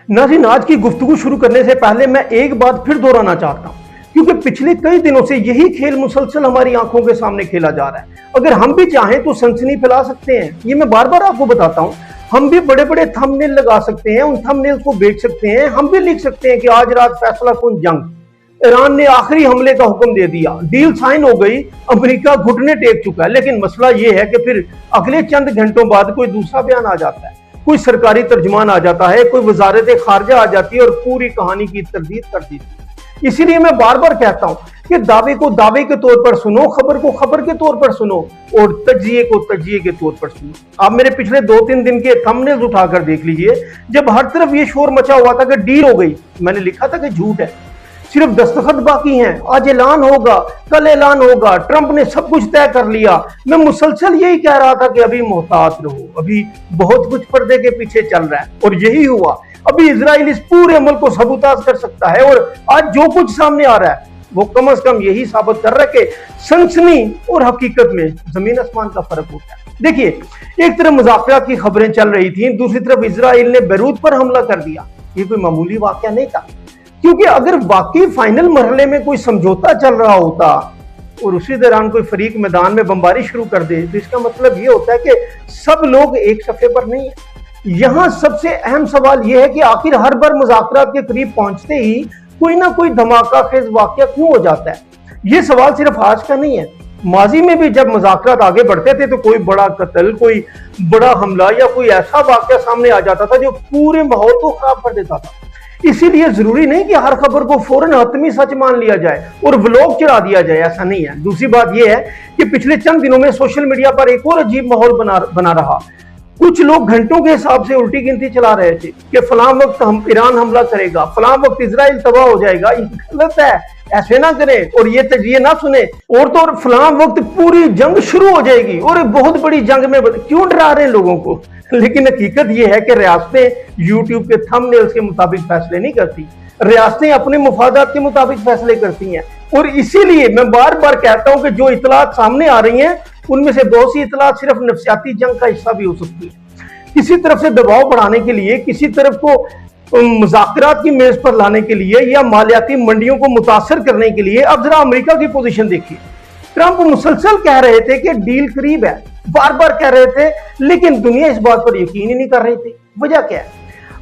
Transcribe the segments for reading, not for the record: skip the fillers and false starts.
नाज़रीन, आज की गुफ्तगू शुरू करने से पहले मैं एक बात फिर दोहराना चाहता हूँ, क्योंकि पिछले कई दिनों से यही खेल मुसलसल हमारी आंखों के सामने खेला जा रहा है। अगर हम भी चाहें तो सनसनी फैला सकते हैं, ये मैं बार बार आपको बताता हूँ। हम भी बड़े बड़े थंबनेल लगा सकते हैं, उन थंबनेल को बेच सकते हैं। हम भी लिख सकते हैं कि आज रात फैसला कुन जंग, ईरान ने आखिरी हमले का हुक्म दे दिया, डील साइन हो गई, अमेरिका घुटने टेक चुका है। लेकिन मसला ये है कि फिर अगले चंद घंटों बाद कोई दूसरा बयान आ जाता है, कोई सरकारी तर्जुमान आ जाता है, कोई वजारत खारजा आ जाती है और पूरी कहानी की तरदीद कर देती है। इसीलिए मैं बार बार कहता हूं कि दावे को दावे के तौर पर सुनो, खबर को खबर के तौर पर सुनो और तज्जिए को तज्जिए के तौर पर सुनो। आप मेरे पिछले 2-3 दिन के थंबनेल्स उठाकर देख लीजिए, जब हर तरफ ये शोर मचा हुआ था कि डील हो गई, मैंने लिखा था कि झूठ है, सिर्फ दस्तखत बाकी हैं, आज ऐलान होगा, कल ऐलान होगा, ट्रंप ने सब कुछ तय कर लिया। मैं मुसलसल यही कह रहा था कि अभी मोहतात रहो, अभी बहुत कुछ पर्दे के पीछे चल रहा है, और यही हुआ। अभी इजराइल इस पूरे अमल को सबूताज कर सकता है, और आज जो कुछ सामने आ रहा है वो कम से कम यही साबित कर रहा है कि सनसनी और हकीकत में जमीन आसमान का फर्क होता है। देखिए, एक तरफ मुज़ाकरात की खबरें चल रही थी, दूसरी तरफ इजराइल ने बैरूत पर हमला कर दिया। ये कोई मामूली वाकया नहीं था, क्योंकि अगर वाकई फाइनल मरहले में कोई समझौता चल रहा होता और उसी दौरान कोई फरीक मैदान में बमबारी शुरू कर दे, तो इसका मतलब ये होता है कि सब लोग एक सफे पर नहीं है। यहां सबसे अहम सवाल यह है कि आखिर हर बार मुज़ाकरात के करीब पहुंचते ही कोई ना कोई धमाका खेज वाकया क्यों हो जाता है। यह सवाल सिर्फ आज का नहीं है, माजी में भी जब मुज़ाकरात आगे बढ़ते थे तो कोई बड़ा कत्ल, कोई बड़ा हमला या कोई ऐसा वाकया सामने आ जाता था जो पूरे माहौल को खराब कर देता था। इसीलिए जरूरी नहीं कि हर खबर को फौरन हतमी सच मान लिया जाए और व्लॉग चढ़ा दिया जाए, ऐसा नहीं है। दूसरी बात यह है कि पिछले चंद दिनों में सोशल मीडिया पर एक और अजीब माहौल बना रहा। कुछ लोग घंटों के हिसाब से उल्टी गिनती चला रहे थे कि फलां वक्त ईरान हमला करेगा, फलां वक्त इजराइल तबाह हो जाएगा। ये गलत है, ऐसे ना करें और ये तजिए ना सुने। और तो और फलां वक्त पूरी जंग शुरू हो जाएगी और एक बहुत बड़ी जंग में क्यों डरा रहे हैं लोगों को। लेकिन हकीकत यह है कि रियासतें यूट्यूब के थंबनेल्स के मुताबिक फैसले नहीं करती, रियासतें अपने मुफादात के मुताबिक फैसले करती हैं। और इसीलिए मैं बार बार कहता हूं कि जो इतलात सामने आ रही हैं उनमें से बहुत सी इतलात सिर्फ नफसियाती जंग का हिस्सा भी हो सकती है। किसी तरफ से दबाव बढ़ाने के लिए, किसी तरफ को मुज़ाकरात की मेज पर लाने के लिए या मालियाती मंडियों को मुतासर करने के लिए। अब जरा अमेरिका की पोजीशन देखिए। ट्रंप मुसलसल कह रहे थे कि डील करीब है, बार बार कह रहे थे, लेकिन दुनिया इस बात पर यकीन ही नहीं कर रही थी। वजह क्या है?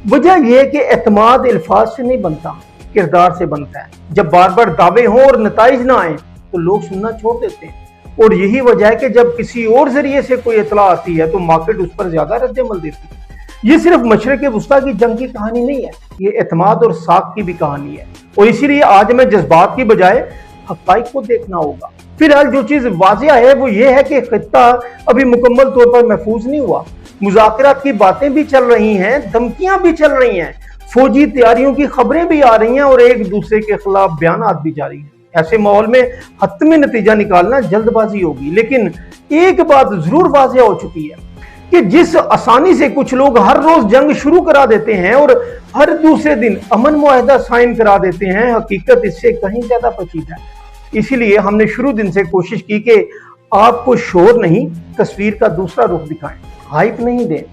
वजह यह कि एतमाद अल्फाज से नहीं बनता, किरदार से बनता है। जब बार बार दावे हों और नताइज ना आए तो लोग सुनना छोड़ देते हैं। और यही वजह है कि जब किसी और जरिए से कोई इतला आती है तो मार्केट उस पर ज्यादा रद्द-ए-अमल देती है। ये सिर्फ मशरिक़ वुस्ता की जंग की कहानी नहीं है, ये एतमाद और साख की भी कहानी है। और इसीलिए आज हमें जज्बात की बजाय हक़ाइक़ को देखना होगा। फिलहाल जो चीज वाज़िया है वो ये है कि खित्ता अभी मुकम्मल तौर पर महफूज नहीं हुआ। मुज़ाकरात की बातें भी चल रही हैं, धमकियां भी चल रही हैं, फौजी तैयारियों की खबरें भी आ रही हैं और एक दूसरे के खिलाफ बयानात भी जारी हैं। ऐसे माहौल में हतमी नतीजा निकालना जल्दबाजी होगी। लेकिन एक बात जरूर वाज़िया हो चुकी है कि जिस आसानी से कुछ लोग हर रोज जंग शुरू करा देते हैं और हर दूसरे दिन अमन मुआहदा साइन करा देते हैं, हकीकत इससे कहीं ज्यादा पेचीदा है। इसीलिए हमने शुरू दिन से कोशिश की कि आपको शोर नहीं, तस्वीर का दूसरा रुख दिखाएं। हाइप नहीं दें,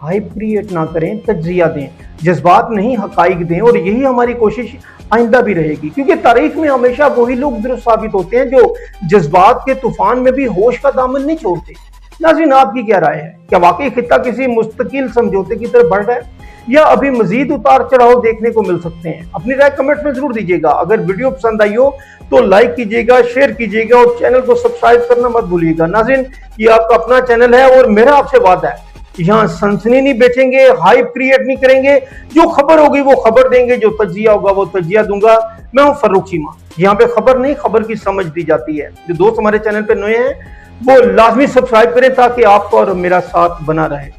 हाइप क्रिएट ना करें, तज्जिया दें, जज्बात नहीं हकाइक दें। और यही हमारी कोशिश आइंदा भी रहेगी, क्योंकि तारीख में हमेशा वही लोग दुरुस्त साबित होते हैं जो जज्बात के तूफान में भी होश का दामन नहीं छोड़ते। नाज़रीन, आपकी क्या राय है? क्या वाकई खित्ता किसी मुस्तकिल समझौते की तरफ बढ़ रहा है या अभी मजीद उतार चढ़ाव देखने को मिल सकते हैं? अपनी राय कमेंट में जरूर दीजिएगा। अगर वीडियो पसंद आई हो तो लाइक कीजिएगा, शेयर कीजिएगा और चैनल को सब्सक्राइब करना मत भूलिएगा। नाज़रीन, ये आपका अपना चैनल है और मेरा आपसे वादा है, यहाँ सनसनी नहीं बेचेंगे, हाइप क्रिएट नहीं करेंगे। जो खबर होगी वो खबर देंगे, जो तज्जिया होगा वो तज्जिया दूंगा। मैं हूं फर्रुख चीमा। यहाँ पे खबर नहीं, खबर की समझ दी जाती है। जो दोस्त हमारे चैनल पे नए हैं वो लाजमी सब्सक्राइब करें ताकि आपका और मेरा साथ बना रहे।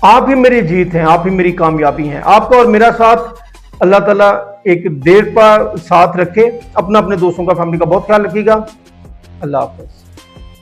आप ही मेरी जीत हैं, आप ही मेरी कामयाबी हैं। आपका और मेरा साथ अल्लाह ताला एक देर पर साथ रखे। अपने दोस्तों का, फैमिली का बहुत ख्याल रखिएगा। अल्लाह हाफ़िज़।